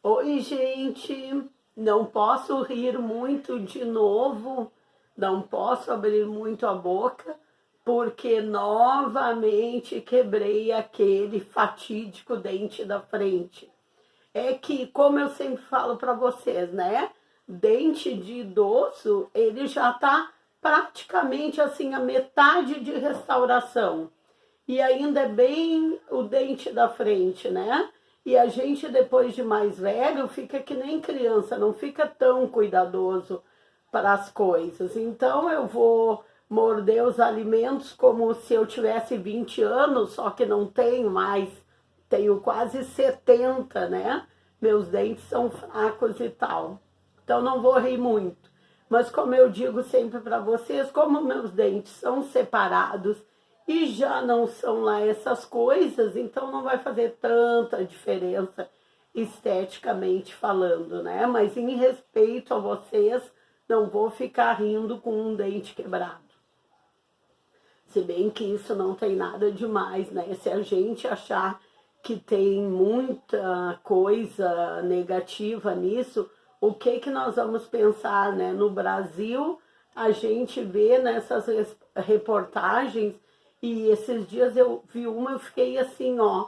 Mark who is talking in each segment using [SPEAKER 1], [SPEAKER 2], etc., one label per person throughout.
[SPEAKER 1] Oi, gente, não posso rir muito de novo, não posso abrir muito a boca, porque novamente quebrei aquele fatídico dente da frente. É que, como eu sempre falo para vocês, né? Dente de idoso, ele já tá praticamente assim a metade de restauração e ainda é bem o dente da frente, né? E a gente, depois de mais velho, fica que nem criança, não fica tão cuidadoso para as coisas. Então eu vou morder os alimentos como se eu tivesse 20 anos, só que não tenho mais, tenho quase 70, né? Meus dentes são fracos e tal. Então não vou rir muito. Mas como eu digo sempre para vocês, como meus dentes são separados e já não são lá essas coisas, então não vai fazer tanta diferença esteticamente falando, né? Mas em respeito a vocês, não vou ficar rindo com um dente quebrado. Se bem que isso não tem nada demais, né? Se a gente achar que tem muita coisa negativa nisso, o que que nós vamos pensar, né? No Brasil, a gente vê nessas reportagens, e esses dias eu vi uma, eu fiquei assim, ó,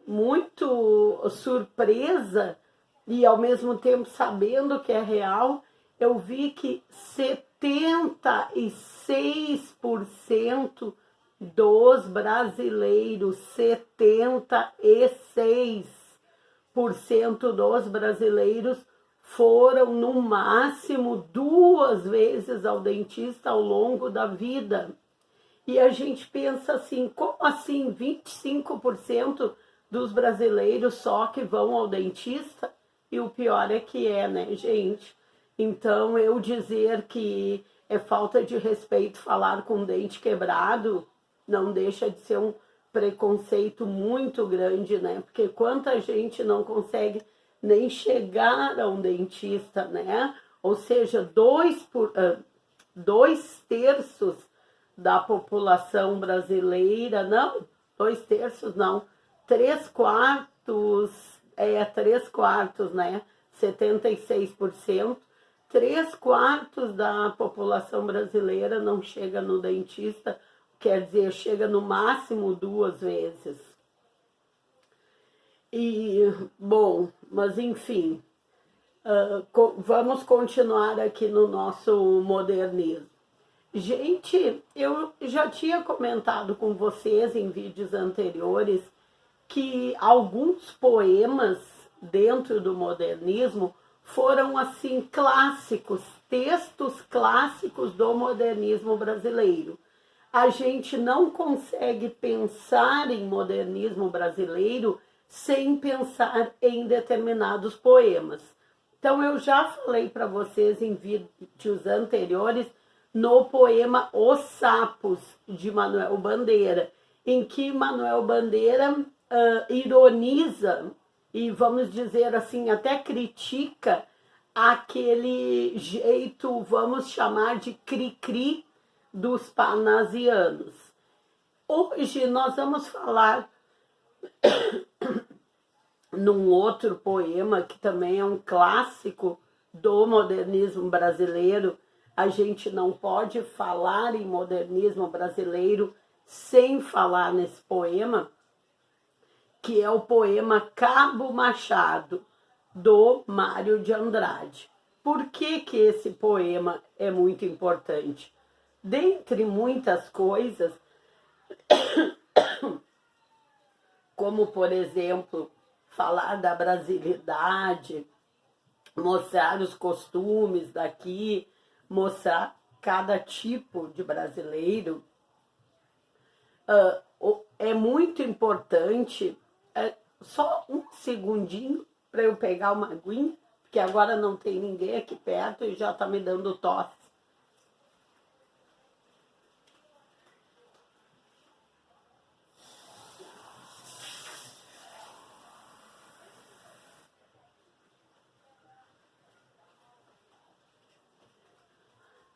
[SPEAKER 1] muito surpresa e ao mesmo tempo sabendo que é real. Eu vi que 76% dos brasileiros, 76% dos brasileiros foram no máximo 2 vezes ao dentista ao longo da vida. E a gente pensa assim, como assim 25% dos brasileiros só que vão ao dentista? E o pior é que é, né, gente? Então, eu dizer que é falta de respeito falar com dente quebrado não deixa de ser um preconceito muito grande, né? Porque quanta gente não consegue nem chegar a um dentista, né? Ou seja, 2/3 da população brasileira, não, 2/3 não, 3/4, 3/4, né? 76%, 3/4 da população brasileira não chega no dentista, quer dizer, chega no máximo 2 vezes. E, bom, mas enfim, vamos continuar aqui no nosso modernismo. Gente, eu já tinha comentado com vocês em vídeos anteriores que alguns poemas dentro do modernismo foram assim clássicos, textos clássicos do modernismo brasileiro. A gente não consegue pensar em modernismo brasileiro sem pensar em determinados poemas. Então eu já falei para vocês em vídeos anteriores no poema Os Sapos, de Manuel Bandeira, em que Manuel Bandeira ironiza e, vamos dizer assim, até critica aquele jeito, vamos chamar de cri-cri dos parnasianos. Hoje nós vamos falar num outro poema que também é um clássico do modernismo brasileiro. A gente não pode falar em modernismo brasileiro sem falar nesse poema, que é o poema Cabo Machado, do Mário de Andrade. Por que que esse poema é muito importante? Dentre muitas coisas, como, por exemplo, falar da brasilidade, mostrar os costumes daqui, mostrar cada tipo de brasileiro, é muito importante. Só um segundinho para eu pegar uma aguinha, porque agora não tem ninguém aqui perto e já está me dando tosse.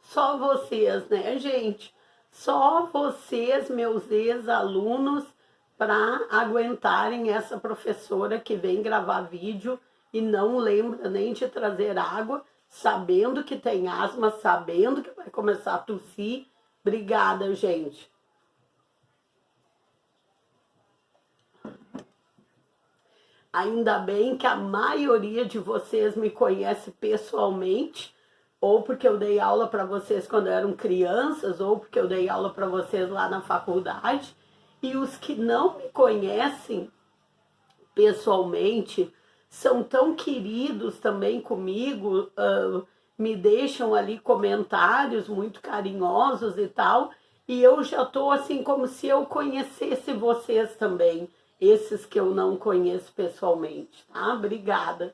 [SPEAKER 1] Só vocês, né, gente? Só vocês, meus ex-alunos, para aguentarem essa professora que vem gravar vídeo e não lembra nem de trazer água, sabendo que tem asma, sabendo que vai começar a tossir. Obrigada, gente. Ainda bem que a maioria de vocês me conhece pessoalmente, ou porque eu dei aula para vocês quando eram crianças, ou porque eu dei aula para vocês lá na faculdade. E os que não me conhecem pessoalmente são tão queridos também comigo, me deixam ali comentários muito carinhosos e tal, e eu já tô assim como se eu conhecesse vocês também, esses que eu não conheço pessoalmente, tá? Obrigada.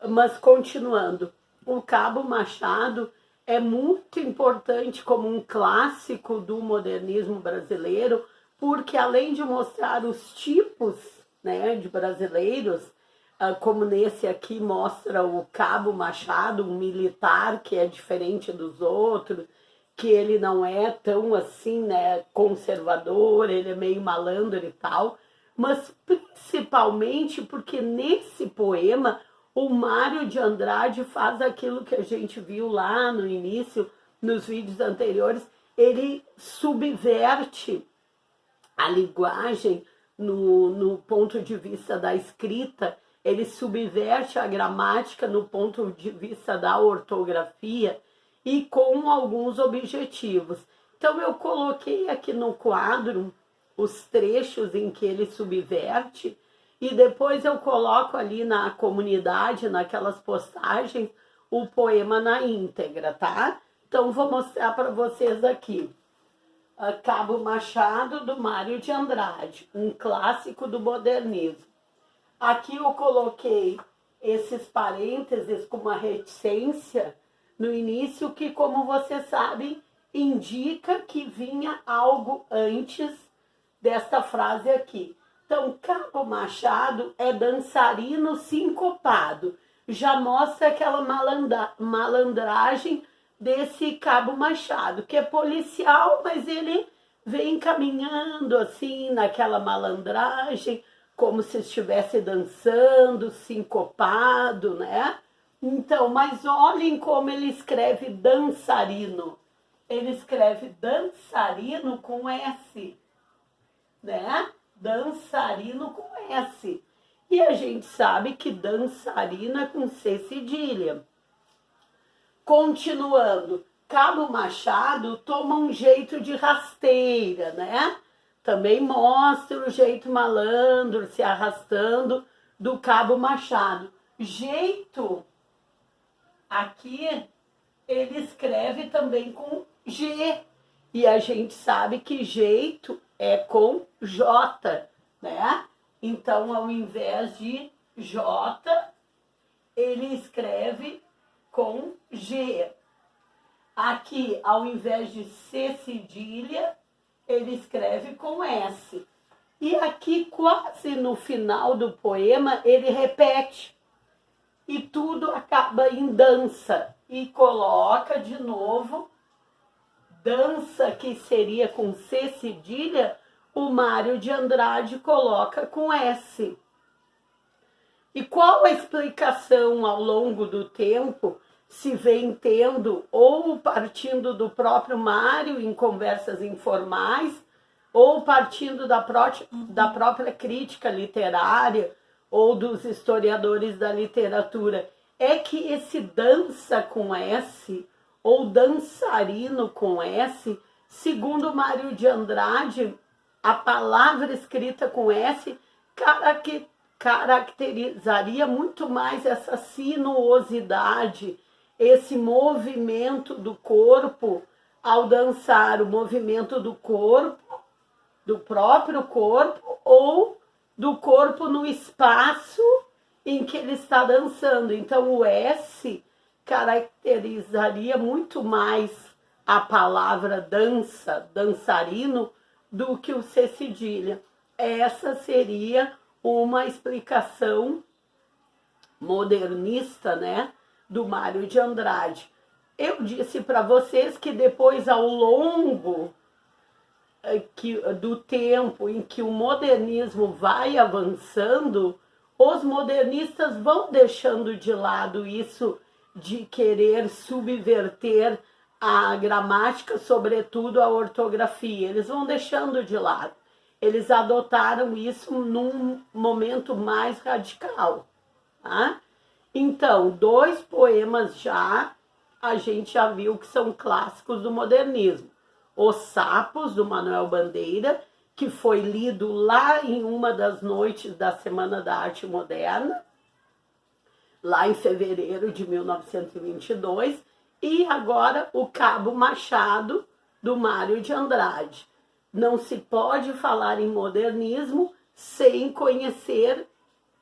[SPEAKER 1] Mas continuando, o Cabo Machado é muito importante como um clássico do modernismo brasileiro, porque além de mostrar os tipos, né, de brasileiros, como nesse aqui mostra o Cabo Machado, um militar que é diferente dos outros, que ele não é tão assim, né, conservador, ele é meio malandro e tal, mas principalmente porque nesse poema o Mário de Andrade faz aquilo que a gente viu lá no início, nos vídeos anteriores, ele subverte a linguagem no ponto de vista da escrita, ele subverte a gramática no ponto de vista da ortografia e com alguns objetivos. Então eu coloquei aqui no quadro os trechos em que ele subverte e depois eu coloco ali na comunidade, naquelas postagens, o poema na íntegra, tá? Então vou mostrar para vocês aqui. Cabo Machado, do Mário de Andrade, um clássico do modernismo. Aqui eu coloquei esses parênteses com uma reticência no início que, como vocês sabem, indica que vinha algo antes desta frase aqui. Então, Cabo Machado é dançarino sincopado. Já mostra aquela malandragem desse Cabo Machado, que é policial, mas ele vem caminhando assim, naquela malandragem, como se estivesse dançando, sincopado, né? Então, mas olhem como ele escreve dançarino. Ele escreve dançarino com S, né? Dançarino com S. E a gente sabe que dançarino é com C cedilha. Continuando, Cabo Machado toma um jeito de rasteira, né? Também mostra o jeito malandro se arrastando do Cabo Machado. Jeito, aqui ele escreve também com G. E a gente sabe que jeito é com J, né? Então, ao invés de J, ele escreve com G. Aqui, ao invés de C cedilha, ele escreve com S. E aqui, quase no final do poema, ele repete. E tudo acaba em dança. E coloca de novo dança, que seria com C cedilha, o Mário de Andrade coloca com S. E qual a explicação ao longo do tempo se vem tendo, ou partindo do próprio Mário em conversas informais, ou partindo da própria crítica literária, ou dos historiadores da literatura? É que esse dança com S, ou dançarino com S, segundo Mário de Andrade, a palavra escrita com S caracterizaria muito mais essa sinuosidade, esse movimento do corpo ao dançar, o movimento do corpo, do próprio corpo, ou do corpo no espaço em que ele está dançando. Então o S caracterizaria muito mais a palavra dança, dançarino, do que o C cedilha. Essa seria uma explicação modernista, né, do Mário de Andrade. Eu disse para vocês que depois, ao longo do tempo em que o modernismo vai avançando, os modernistas vão deixando de lado isso de querer subverter a gramática, sobretudo a ortografia. Eles vão deixando de lado. Eles adotaram isso num momento mais radical, tá? Então, 2 poemas a gente já viu que são clássicos do modernismo. Os Sapos, do Manuel Bandeira, que foi lido lá em uma das noites da Semana da Arte Moderna, lá em fevereiro de 1922, e agora o Cabo Machado, do Mário de Andrade. Não se pode falar em modernismo sem conhecer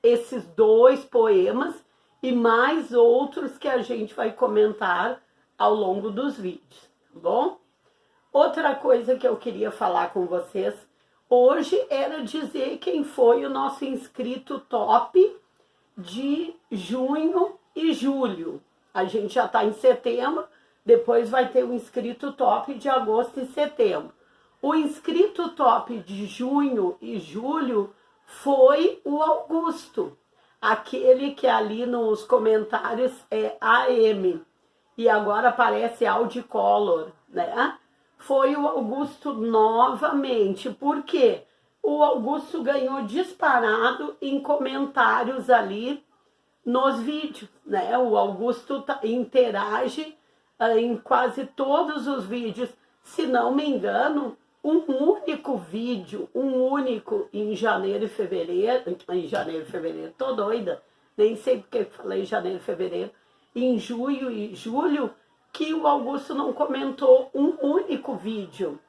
[SPEAKER 1] esses 2 poemas e mais outros que a gente vai comentar ao longo dos vídeos, tá bom? Outra coisa que eu queria falar com vocês hoje era dizer quem foi o nosso inscrito top de junho e julho. A gente já está em setembro, depois vai ter o inscrito top de agosto e setembro. O inscrito top de junho e julho foi o Augusto, aquele que ali nos comentários é AM, e agora aparece Audicolor, né? Foi o Augusto novamente. Por quê? O Augusto ganhou disparado em comentários ali nos vídeos, né? O Augusto interage em quase todos os vídeos. Se não me engano, um único vídeo, em janeiro e fevereiro, tô doida, nem sei porque falei janeiro e fevereiro, em junho e julho, que o Augusto não comentou um único vídeo.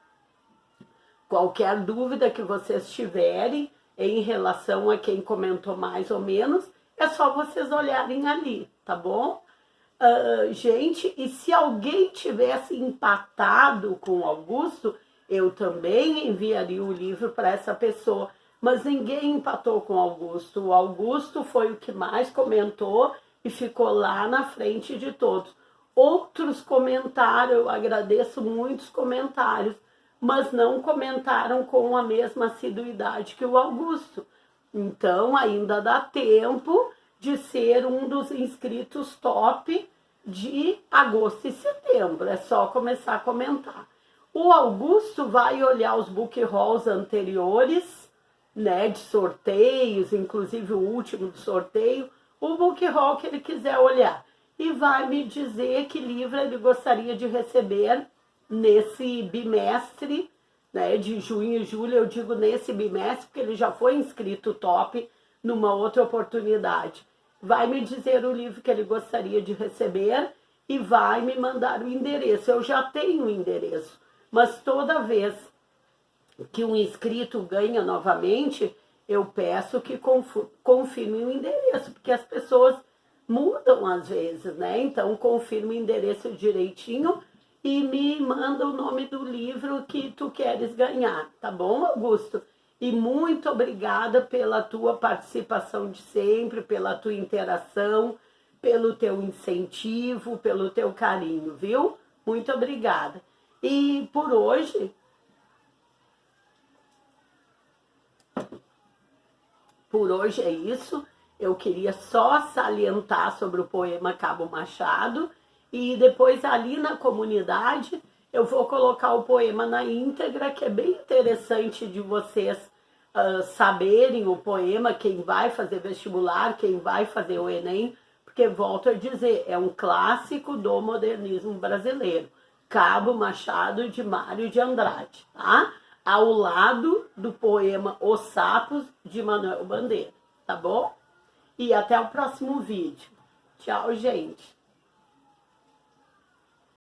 [SPEAKER 1] Qualquer dúvida que vocês tiverem em relação a quem comentou mais ou menos, é só vocês olharem ali, tá bom? Gente, e se alguém tivesse empatado com o Augusto, eu também enviaria o livro para essa pessoa, mas ninguém empatou com o Augusto. O Augusto foi o que mais comentou e ficou lá na frente de todos. Outros comentaram, eu agradeço muitos comentários, mas não comentaram com a mesma assiduidade que o Augusto. Então, ainda dá tempo de ser um dos inscritos top de agosto e setembro. É só começar a comentar. O Augusto vai olhar os book hauls anteriores, né, de sorteios, inclusive o último do sorteio, o book haul que ele quiser olhar. E vai me dizer que livro ele gostaria de receber nesse bimestre, né, de junho e julho. Eu digo nesse bimestre, porque ele já foi inscrito top numa outra oportunidade. Vai me dizer o livro que ele gostaria de receber e vai me mandar o endereço. Eu já tenho o endereço, mas toda vez que um inscrito ganha novamente, eu peço que confirme o endereço, porque as pessoas mudam às vezes, né? Então, confirma o endereço direitinho e me manda o nome do livro que tu queres ganhar, tá bom, Augusto? E muito obrigada pela tua participação de sempre, pela tua interação, pelo teu incentivo, pelo teu carinho, viu? Muito obrigada. E por hoje é isso. Eu queria só salientar sobre o poema Cabo Machado e depois ali na comunidade eu vou colocar o poema na íntegra, que é bem interessante de vocês saberem o poema, quem vai fazer vestibular, quem vai fazer o Enem, porque volto a dizer, é um clássico do modernismo brasileiro, Cabo Machado de Mário de Andrade, tá? Ao lado do poema Os Sapos de Manuel Bandeira, tá bom? E até o próximo vídeo. Tchau, gente!